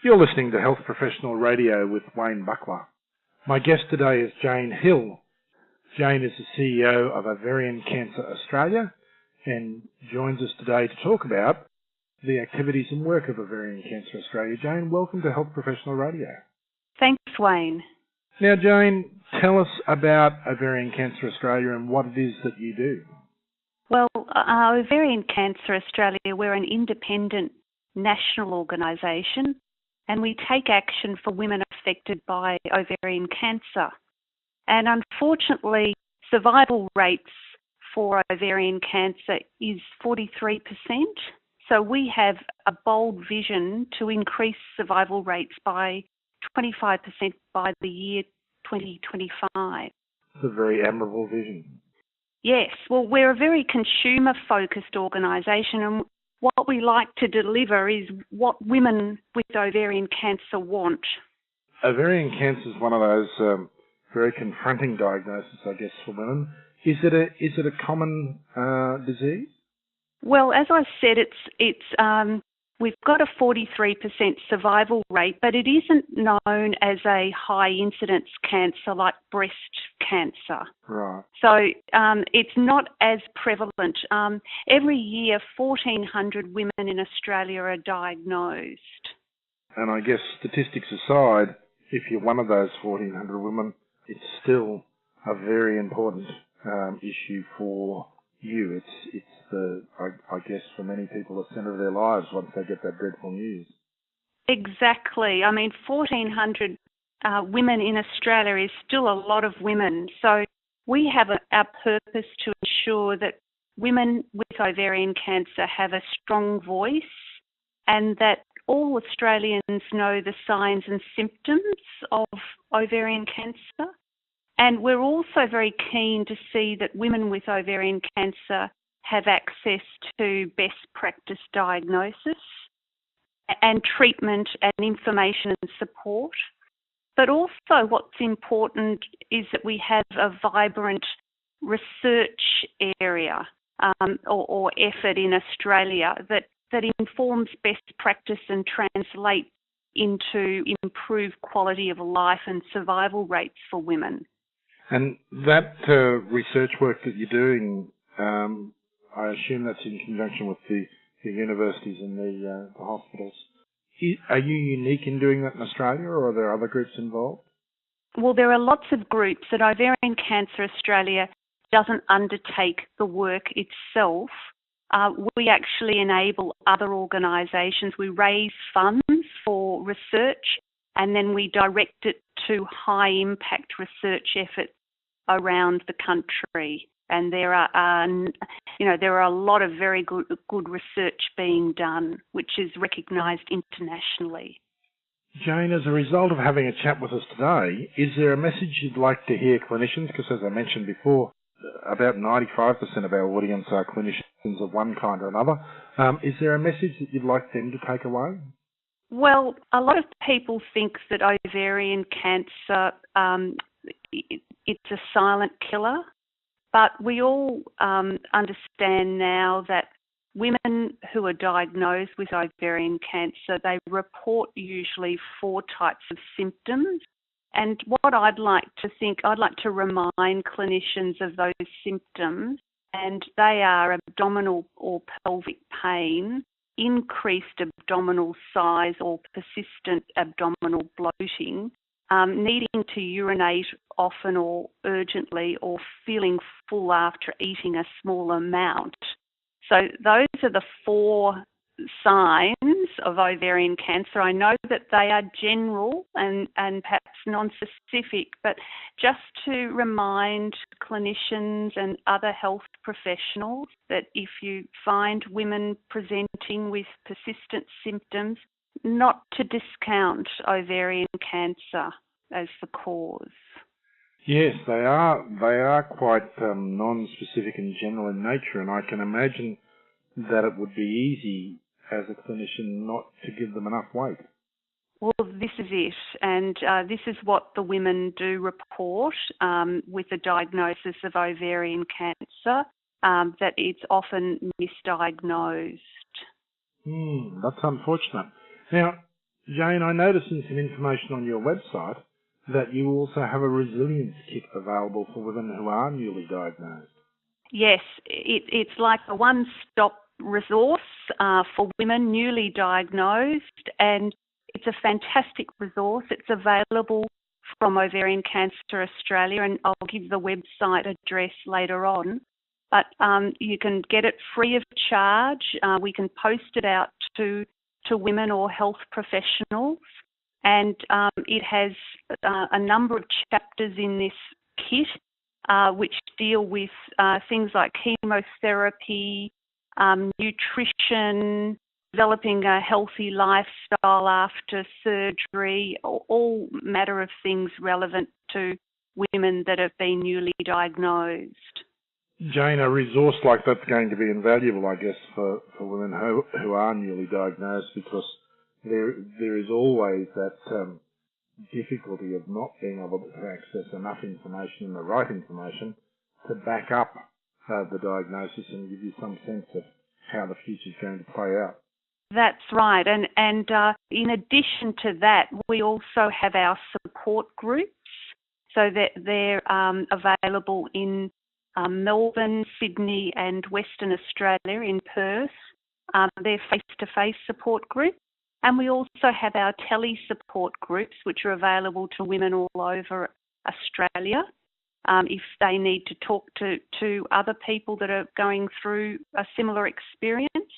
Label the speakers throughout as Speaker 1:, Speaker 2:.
Speaker 1: You're listening to Health Professional Radio with Wayne Bucklar. My guest today is Jane Hill. Jane is the CEO of Ovarian Cancer Australia and joins us today to talk about the activities and work of Ovarian Cancer Australia. Jane, welcome to Health Professional Radio.
Speaker 2: Thanks, Wayne.
Speaker 1: Now, Jane, tell us about Ovarian Cancer Australia and what it is that you do.
Speaker 2: Well, Ovarian Cancer Australia, we're an independent national organisation, and we take action for women affected by ovarian cancer. And unfortunately, survival rates for ovarian cancer is 43%. So we have a bold vision to increase survival rates by 25% by the year 2025.
Speaker 1: It's a very admirable vision.
Speaker 2: Yes, well, we're a very consumer-focused organisation, and what we like to deliver is what women with ovarian cancer want.
Speaker 1: Ovarian cancer is one of those very confronting diagnoses, I guess, for women. Is it a common disease?
Speaker 2: Well, as I said, we've got a 43% survival rate, but it isn't known as a high incidence cancer like breast cancer.
Speaker 1: Right.
Speaker 2: So it's not as prevalent. Every year, 1,400 women in Australia are diagnosed.
Speaker 1: And I guess statistics aside, if you're one of those 1,400 women, it's still a very important issue for you. It's I guess for many people, the centre of their lives once they get that dreadful news.
Speaker 2: Exactly. I mean, 1,400 women in Australia is still a lot of women. So we have our purpose to ensure that women with ovarian cancer have a strong voice and that all Australians know the signs and symptoms of ovarian cancer. And we're also very keen to see that women with ovarian cancer have access to best practice diagnosis and treatment and information and support. But also what's important is that we have a vibrant research area or effort in Australia that informs best practice and translates into improved quality of life and survival rates for women.
Speaker 1: And that research work that you're doing, I assume that's in conjunction with the universities and the hospitals. Are you unique in doing that in Australia, or are there other groups involved?
Speaker 2: Well, there are lots of groups, and Ovarian Cancer Australia doesn't undertake the work itself. We actually enable other organisations. We raise funds for research, and then we direct it to high-impact research efforts around the country. And there are a lot of very good research being done, which is recognised internationally.
Speaker 1: Jane, as a result of having a chat with us today, is there a message you'd like to hear clinicians? Because as I mentioned before, about 95% of our audience are clinicians of one kind or another. Is there a message that you'd like them to take away?
Speaker 2: Well, a lot of people think that ovarian cancer, it's a silent killer. But we all understand now that women who are diagnosed with ovarian cancer, they report usually 4 types of symptoms. And what I'd like to remind clinicians of those symptoms, and they are abdominal or pelvic pain, increased abdominal size or persistent abdominal bloating, needing to urinate often or urgently, or feeling full after eating a small amount. So those are the 4 signs of ovarian cancer. I know that they are general and perhaps non-specific, but just to remind clinicians and other health professionals that if you find women presenting with persistent symptoms, not to discount ovarian cancer as the cause.
Speaker 1: Yes, they are quite non-specific and general in nature, and I can imagine that it would be easy as a clinician not to give them enough weight.
Speaker 2: Well, this is it, and this is what the women do report with the diagnosis of ovarian cancer, that it's often misdiagnosed.
Speaker 1: That's unfortunate. Now, Jane, I noticed in some information on your website that you also have a resilience kit available for women who are newly diagnosed.
Speaker 2: Yes, it's like a one-stop resource for women newly diagnosed, and it's a fantastic resource. It's available from Ovarian Cancer Australia, and I'll give the website address later on. But you can get it free of charge. We can post it out to women or health professionals, and it has a number of chapters in this kit which deal with things like chemotherapy, nutrition, developing a healthy lifestyle after surgery, all matter of things relevant to women that have been newly diagnosed.
Speaker 1: Jane, a resource like that's going to be invaluable, I guess, for women who are newly diagnosed, because there is always that difficulty of not being able to access enough information and the right information to back up the diagnosis and give you some sense of how the future is going to play out.
Speaker 2: That's right, and in addition to that, we also have our support groups, so that they're available in Melbourne, Sydney and Western Australia in Perth. They're face-to-face support groups. And we also have our tele-support groups, which are available to women all over Australia if they need to talk to other people that are going through a similar experience.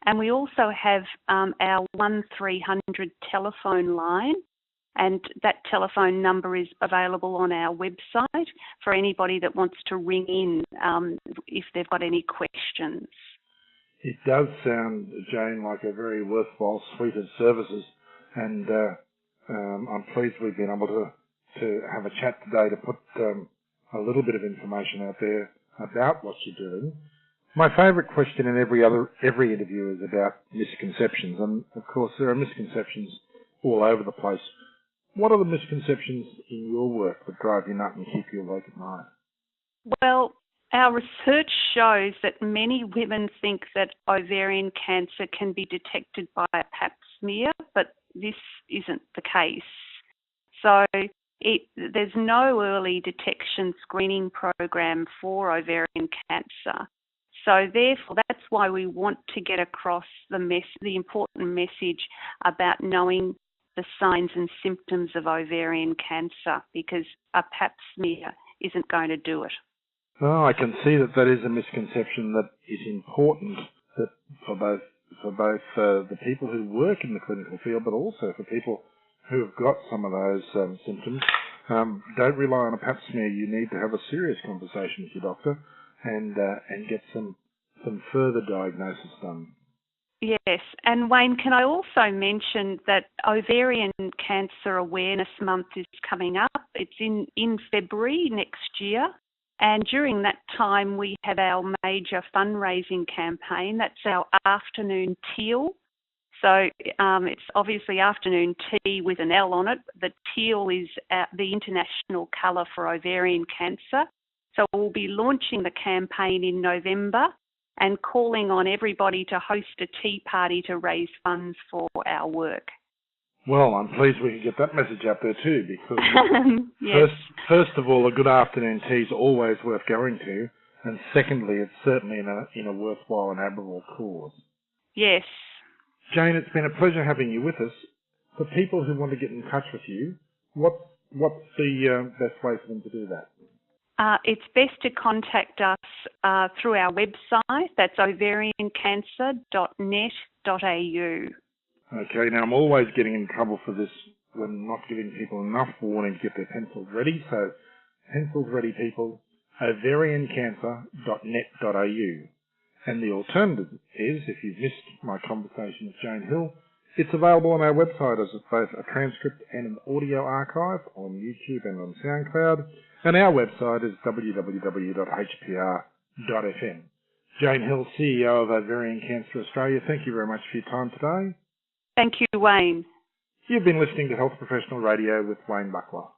Speaker 2: And we also have our 1300 telephone line, and that telephone number is available on our website for anybody that wants to ring in if they've got any questions.
Speaker 1: It does sound, Jane, like a very worthwhile suite of services, and I'm pleased we've been able to have a chat today to put a little bit of information out there about what you're doing. My favourite question in every interview is about misconceptions, and of course there are misconceptions all over the place. What are the misconceptions in your work that drive you nuts and keep you awake at night?
Speaker 2: Well, our research shows that many women think that ovarian cancer can be detected by a pap smear, but this isn't the case. So there's no early detection screening program for ovarian cancer. So therefore, that's why we want to get across the important message about knowing the signs and symptoms of ovarian cancer, because a pap smear isn't going to do it.
Speaker 1: Oh, I can see that is a misconception that is important that for both the people who work in the clinical field, but also for people who have got some of those symptoms. Don't rely on a pap smear. You need to have a serious conversation with your doctor and get some further diagnosis done.
Speaker 2: Yes, and Wayne, can I also mention that Ovarian Cancer Awareness Month is coming up. It's in February next year. And during that time, we have our major fundraising campaign. That's our afternoon teal. So it's obviously afternoon tea with an L on it. The teal is the international colour for ovarian cancer. So we'll be launching the campaign in November and calling on everybody to host a tea party to raise funds for our work.
Speaker 1: Well, I'm pleased we can get that message out there too, because
Speaker 2: yes.
Speaker 1: first of all, a good afternoon tea is always worth going to, and secondly, it's certainly in a worthwhile and admirable cause.
Speaker 2: Yes.
Speaker 1: Jane, it's been a pleasure having you with us. For people who want to get in touch with you, what's the best way for them to do that?
Speaker 2: It's best to contact us through our website. That's ovariancancer.net.au.
Speaker 1: Okay, now I'm always getting in trouble for this when not giving people enough warning to get their pencils ready. So, pencils ready, people, ovariancancer.net.au. And the alternative is, if you've missed my conversation with Jane Hill, it's available on our website as both a transcript and an audio archive on YouTube and on SoundCloud. And our website is www.hpr.fm. Jane Hill, CEO of Ovarian Cancer Australia, thank you very much for your time today.
Speaker 2: Thank you, Wayne.
Speaker 1: You've been listening to Health Professional Radio with Wayne Bucklar.